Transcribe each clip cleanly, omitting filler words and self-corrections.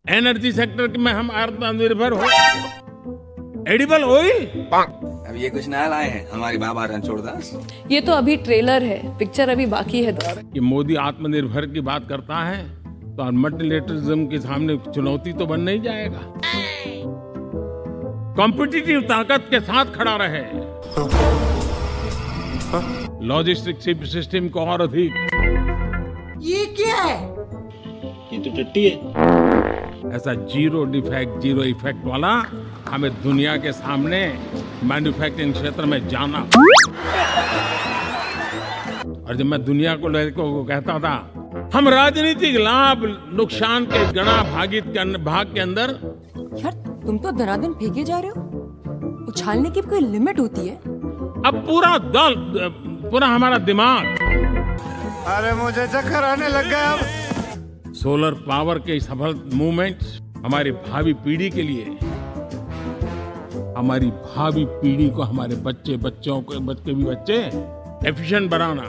Energy sector में हम आत्मनिर्भर हो। एडिबल ऑयल अब ये कुछ नया लाए हैं हमारी बाबा रणछोड़दास। ये तो अभी ट्रेलर है, पिक्चर अभी बाकी है। कि मोदी आत्मनिर्भर की बात करता है तो मल्टीलेटरिज्म के सामने चुनौती तो बन नहीं जाएगा। कॉम्पिटिटिव ताकत के साथ खड़ा रहे, लॉजिस्टिक सिस्टम को और अधिक। ये क्या है? ये तो टट्टी है। ऐसा जीरो डिफेक्ट जीरो इफेक्ट वाला हमें दुनिया के सामने मैन्युफैक्चरिंग क्षेत्र में जाना। और जब मैं दुनिया को कहता था हम राजनीतिक लाभ नुकसान के गणा भाग के अंदर। यार तुम तो धनाधन फेंके जा रहे हो, उछालने की कोई लिमिट होती है। अब पूरा हमारा दिमाग। अरे मुझे चक्कर आने लग गया। सोलर पावर के सफल मूवमेंट्स हमारी भावी पीढ़ी के लिए, हमारी भावी पीढ़ी को, हमारे बच्चों के एफिशिएंट बनाना।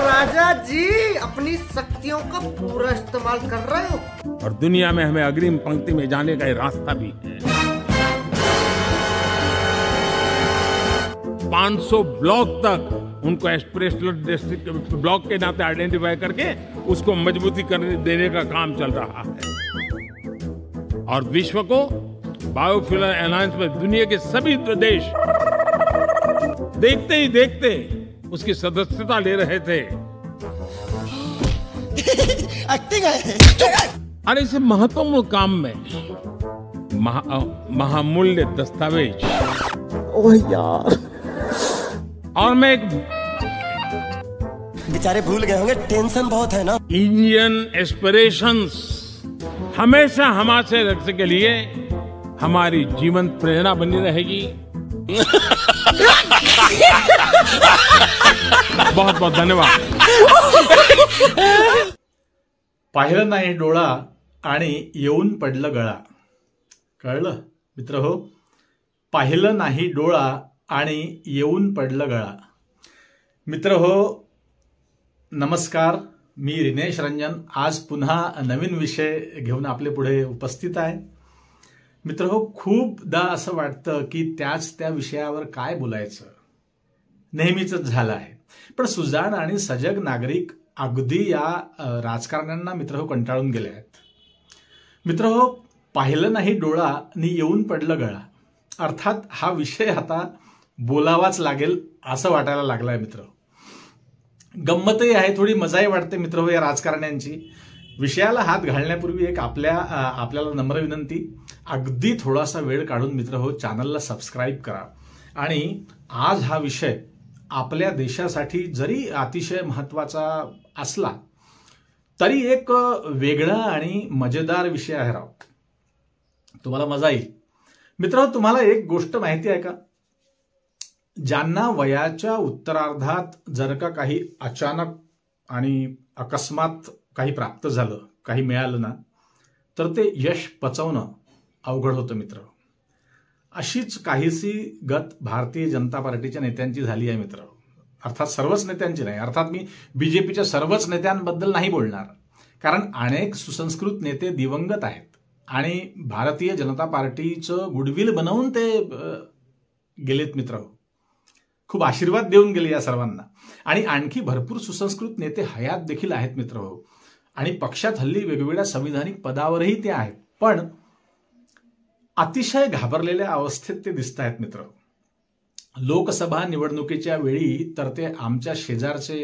राजा जी अपनी शक्तियों का पूरा इस्तेमाल कर रहे हो और दुनिया में हमें अग्रिम पंक्ति में जाने का रास्ता भी है। 500 ब्लॉक तक उनको एस्पिरेशनल डिस्ट्रिक्ट ब्लॉक के नाते आइडेंटिफाई करके उसको मजबूती करने देने का काम चल रहा है। और विश्व को बायोफ्यूल अलायंस में दुनिया के सभी देश देखते ही देखते उसकी सदस्यता ले रहे थे। और इस महत्वपूर्ण काम में महामूल्य दस्तावेज। ओह यार, और मैं एक बेचारे भूल गए होंगे, टेंशन बहुत है ना। इंडियन एस्पिरेशंस हमेशा हमारे रक्षा के लिए हमारी जीवन प्रेरणा बनी रहेगी। बहुत बहुत धन्यवाद। पाहिलं नाही डोळा आणि येऊन पडलं गळा. कळलं मित्र हो? पाहिलं नाही डोळा आणि येऊन पडलं गळा. मित्र हो नमस्कार, मी रिनेश रंजन आज पुन्हा नवीन विषय घेऊन आपले पुढे उपस्थित आहे. मित्र हो, खूपदा असं वाटतं की त्या विषयावर काय बोलायचं नेहमीच झालं आहे. पण सुजाण आणि सजग नागरिक अगदी या राजकारण्यांना मित्र हो कंटाळून गेले आहेत. मित्र हो, पाहिलं नाही डोळा आणि येऊन पडलं गळा. अर्थात हा विषय आता बोलावाच लागेल असं वाटायला लागलाय मित्र. गंमतही आहे, थोडी मजाही वाटते मित्र हो या राजकारण्यांची. विषयाला हात घालण्यापूर्वी एक आपल्याला नम्र विनंती, अगदी थोडासा वेळ काढून मित्र हो चॅनलला सबस्क्राईब करा. आणि आज हा विषय आपल्या देशासाठी जरी अतिशय महत्वाचा असला तरी एक वेगळा आणि मजेदार विषय आहे राव. तुम्हाला मजा येईल. मित्र, तुम्हाला एक गोष्ट माहिती आहे का? ज्यांना वयाच्या उत्तरार्धात जर का काही अचानक आणि अकस्मात काही प्राप्त झालं, काही मिळालं ना, तर ते यश पचवणं अवघड होतं मित्र. अशीच काहीशी गत भारतीय जनता पार्टीच्या नेत्यांची झाली आहे मित्र. अर्थात सर्वच नेत्यांची नाही, अर्थात मी बीजेपीच्या सर्वच नेत्यांबद्दल नाही बोलणार, कारण अनेक सुसंस्कृत नेते दिवंगत आहेत आणि भारतीय जनता पार्टीचं गुडविल बनवून ते गेलेत मित्र. खूप आशीर्वाद देऊन गेले या सर्वांना. आणि आणखी भरपूर सुसंस्कृत नेते हयात देखील आहेत मित्र हो. आणि पक्षात हल्ली वेगवेगळ्या संविधानिक पदावरही ते आहेत, पण अतिशय घाबरलेल्या अवस्थेत ते दिसत आहेत मित्र. लोकसभा निवडणुकीच्या वेळी तर ते आमच्या शेजारचे,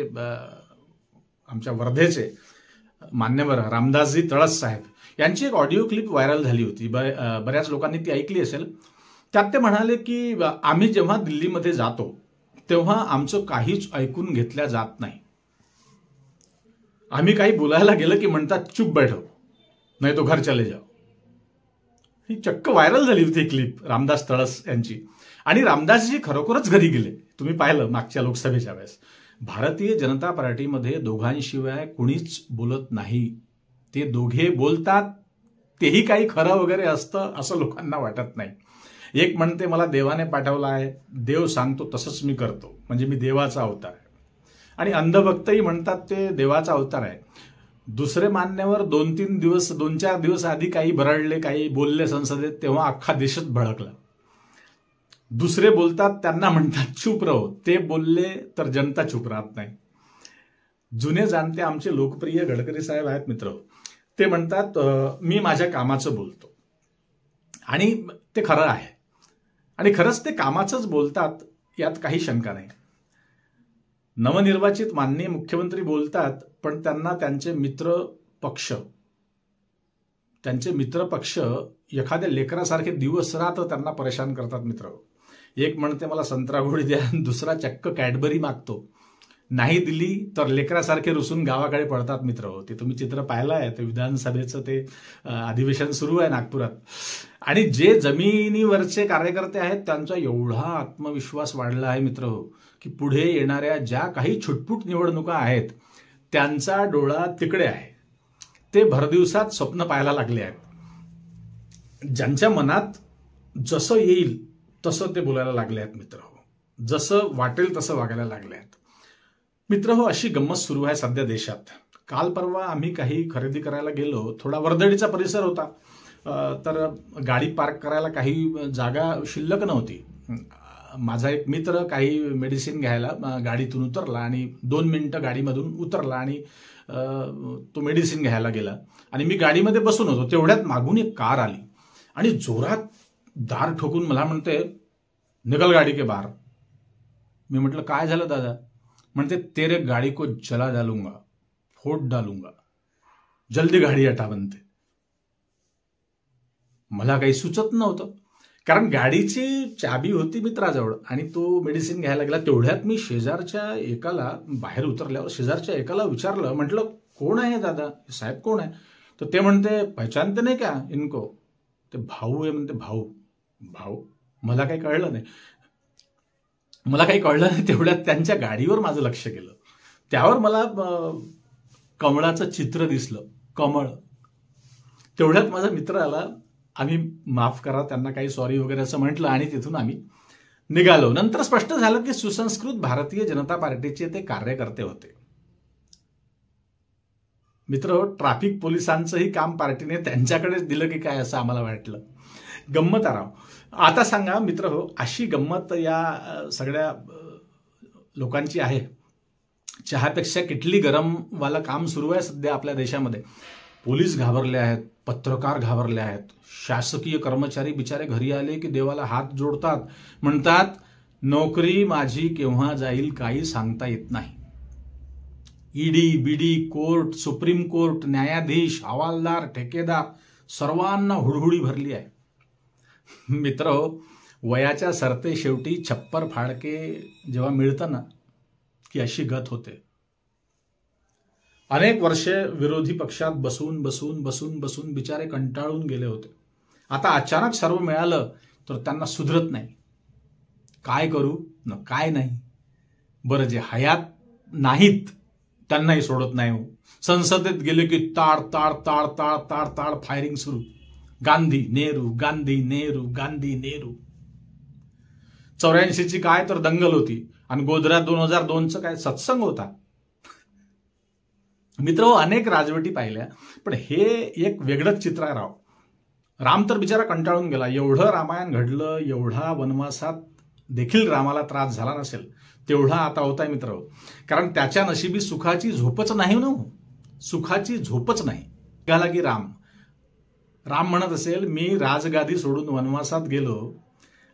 आमच्या वर्धेचे मान्यवर रामदासजी तळस साहेब यांची एक ऑडिओ क्लिप व्हायरल झाली होती. बऱ्याच लोकांनी ती ऐकली असेल. त्यात ते म्हणाले की आम्ही जेव्हा दिल्लीमध्ये जातो तेव्हा आमचं काहीच ऐकून घेतल्या जात नाही. आम्ही काही बोलायला गेलं की म्हणतात चुप बैठो नाही तो घर चले जाओ. ही चक्क व्हायरल झाली होती क्लिप रामदास तळस यांची. आणि रामदासजी खरोखरच घरी गेले. तुम्ही पाहिलं मागच्या लोकसभेच्या वेळेस. भारतीय जनता पार्टीमध्ये दोघांशिवाय कुणीच बोलत नाही. ते दोघे बोलतात तेही काही खरं वगैरे असतं असं लोकांना वाटत नाही. एक म्हणते मला देवाने पाठवला आहे, देव सांगतो तसंच मी करतो. म्हणजे मी देवाचा अवतार आहे. आणि अंधभक्तही म्हणतात ते देवाचा अवतार आहे. दुसरे मान्यवर 2-4 दिवस आधी काही बरडले, काही बोलले संसदेत, तेव्हा अख्खा देशच भडकला. दुसरे बोलतात, त्यांना म्हणतात चूप रहो. ते बोलले तर जनता चूप राहत नाही. जुने जाणते आमचे लोकप्रिय गडकरी साहेब आहेत मित्र, ते म्हणतात मी माझ्या कामाचं बोलतो. आणि ते खरं आहे. आणि खरंच ते कामाचंच बोलतात, यात काही शंका नाही. नवनिर्वाचित माननीय मुख्यमंत्री बोलतात, पण त्यांना त्यांचे मित्र पक्ष एखाद्या लेकरासारखे दिवस रात्र त्यांना परेशान करतात मित्र. एक म्हणते मला संत्रा गोळी द्या, दुसरा चक्क कॅडबरी मागतो. नाही दिली तर लेकरासारखे रुसून गावाकडे पळतात मित्र. ते तुम्ही चित्र पाहिलं आहे. ते विधानसभेचं ते अधिवेशन सुरू आहे नागपुरात. आणि जे जमिनीवरचे कार्यकर्ते आहेत त्यांचा एवढा आत्मविश्वास वाढला आहे मित्र की पुढे येणाऱ्या ज्या काही छुटपुट निवडणुका आहेत त्यांचा डोळा तिकडे आहे. ते भरदिवसात स्वप्न पाहायला लागले आहेत. ज्यांच्या मनात जसं येईल तसं ते बोलायला लागले आहेत मित्र. जसं वाटेल तसं वागायला लागले आहेत मित्र. अशी गंमत सुरू आहे सध्या देशात. काल परवा आम्ही काही खरेदी करायला गेलो. थोडा वर्दळीचा परिसर होता, तर गाडी पार्क करायला काही जागा शिल्लक नव्हती. माझा एक मित्र काही मेडिसिन घ्यायला गाडीतून उतरला आणि 2 मिनिटं गाडीमधून उतरला आणि तो मेडिसिन घ्यायला गेला. आणि मी गाडीमध्ये बसून होतो. तेवढ्यात मागून एक कार आली आणि जोरात दार ठोकून मला म्हणते, निकल गाडी के बाहर. मी म्हटलं काय झालं दादा? म्हणते तेरे गाडी को जला डालूंगा, फोड़ डालूंगा, जल्दी गाडी हटा बनते. मला काही सुचत नव्हतं, कारण गाडीची चाबी होती मित्राजवळ आणि तो मेडिसिन घ्यायला गेला. तेवढ्यात मी शेजारच्या एकाला, बाहेर उतरल्यावर शेजारच्या एकाला विचारलं, म्हटलं कोण आहे दादा, साहेब कोण आहे? तर ते म्हणते पहचानते नाही क्या इनको? ते भाऊ आहे म्हणते. भाऊ मला काही कळलं नाही. तेवढ्यात त्यांच्या गाडीवर माझं लक्ष गेलं. त्यावर मला कमळाचं चित्र दिसलं, कमळ. तेवढ्यात माझा मित्र आला. आम्ही माफ करा, त्यांना काही सॉरी वगैरे असं म्हटलं आणि तिथून आम्ही निघालो. नंतर स्पष्ट झालं की सुसंस्कृत भारतीय जनता पार्टीचे ते कार्यकर्ते होते मित्र. ट्रॅफिक पोलिसांचंही काम पार्टीने त्यांच्याकडेच दिलं की काय असं आम्हाला वाटलं. गंमत आराव. आता सांगा मित्र अशी गंमत या सगळ्या लोकांची आहे. चहापेक्षा किटली गरम वाला काम सुरू आहे सध्या आपल्या देशामध्ये. पोलीस घाबरले आहेत, पत्रकार घाबरले आहेत, शासकीय कर्मचारी बिचारे घरी आले की देवाला हात जोडतात, म्हणतात नोकरी माझी केव्हा जाईल काही सांगता येत नाही. ईडी, बीडी, कोर्ट, सुप्रीम कोर्ट, न्यायाधीश, हवालदार, ठेकेदार सर्वांना हुडहुडी भरली आहे मित्र. वयाच्या सरते शेवटी छप्पर फाडके जेव्हा मिळतं ना की अशी गत होते. अनेक वर्षे विरोधी पक्षात बसून बिचारे कंटाळून गेले होते. आता अचानक सर्व मिळालं तर त्यांना सुधरत नाही. काय करू न काय नाही. बरं, जे हयात नाहीत त्यांनाही सोडत नाही. संसदेत गेले की ताड ताड ताड ताड ताड ताड फायरिंग सुरू. गांधी नेहरू, गांधी नेहरू, गांधी नेहरू. 84ची काय तर दंगल होती आणि गोधरा 2002चं काय सत्संग होता मित्र. अनेक राजवटी पाहिल्या, पण हे एक वेगळंच चित्र आहे राव. राम तर बिचारा कंटाळून गेला. एवढं रामायण घडलं, एवढा वनवासात देखील रामाला त्रास झाला नसेल तेवढा आता होत आहे मित्र. कारण त्याच्या नशिबी सुखाची झोपच नाही ना. सुखाची झोपच नाही. निघाला की राम म्हणत असेल मी राजगादी सोडून वनवासात गेलो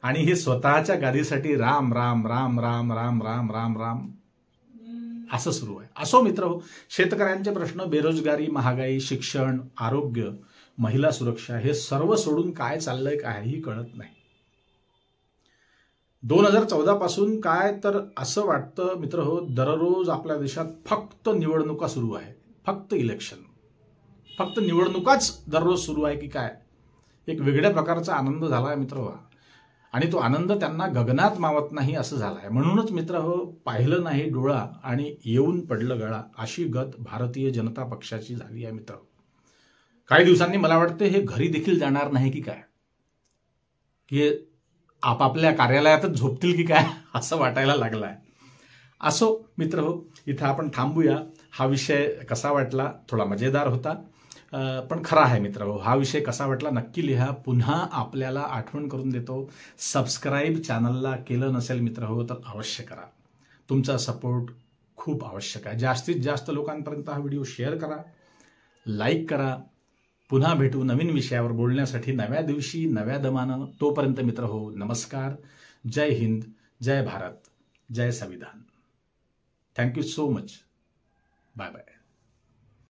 आणि हे स्वतःच्या गादीसाठी राम राम राम राम राम राम राम राम असं सुरू आहे. असो मित्र, शेतकऱ्यांचे प्रश्न, बेरोजगारी, महागाई, शिक्षण, आरोग्य, महिला सुरक्षा हे सर्व सोडून काय चाललंय काहीही कळत नाही. 2014 पासून काय तर असं वाटतं मित्र दररोज आपल्या देशात फक्त निवडणुका सुरू आहे. फक्त इलेक्शन, फक्त निवडणुकाच दररोज सुरू आहे की काय. एक वेगळ्या प्रकारचा आनंद झाला आहे मित्र. आणि तो आनंद त्यांना गगनात मावत नाही असं झालं आहे. म्हणूनच मित्र पाहिलं नाही डोळा आणि येऊन पडलं गळा अशी गत भारतीय जनता पक्षाची झाली आहे मित्र. काही दिवसांनी मला वाटतं हे घरी देखील जाणार नाही की काय, की आपापल्या कार्यालयातच झोपतील की काय असं वाटायला लागलं आहे. असो मित्र हो, इथं आपण थांबूया. हा विषय कसा वाटला? थोडा मजेदार होता, पण खरा आहे मित्र हो. हा विषय कसा वाटला नक्की लिहा. पुन्हा आपल्याला आठवण करून देतो, सबस्क्राईब चॅनलला केलं नसेल मित्र हो तर अवश्य करा. तुमचा सपोर्ट खूप आवश्यक आहे. जास्तीत जास्त लोकांपर्यंत हा व्हिडिओ शेअर करा, लाईक करा. पुन्हा भेटू नवीन विषयावर बोलण्यासाठी नव्या दिवशी नव्या दमानं. तोपर्यंत मित्र हो, नमस्कार. जय हिंद, जय भारत, जय संविधान. Thank you so much. Bye bye.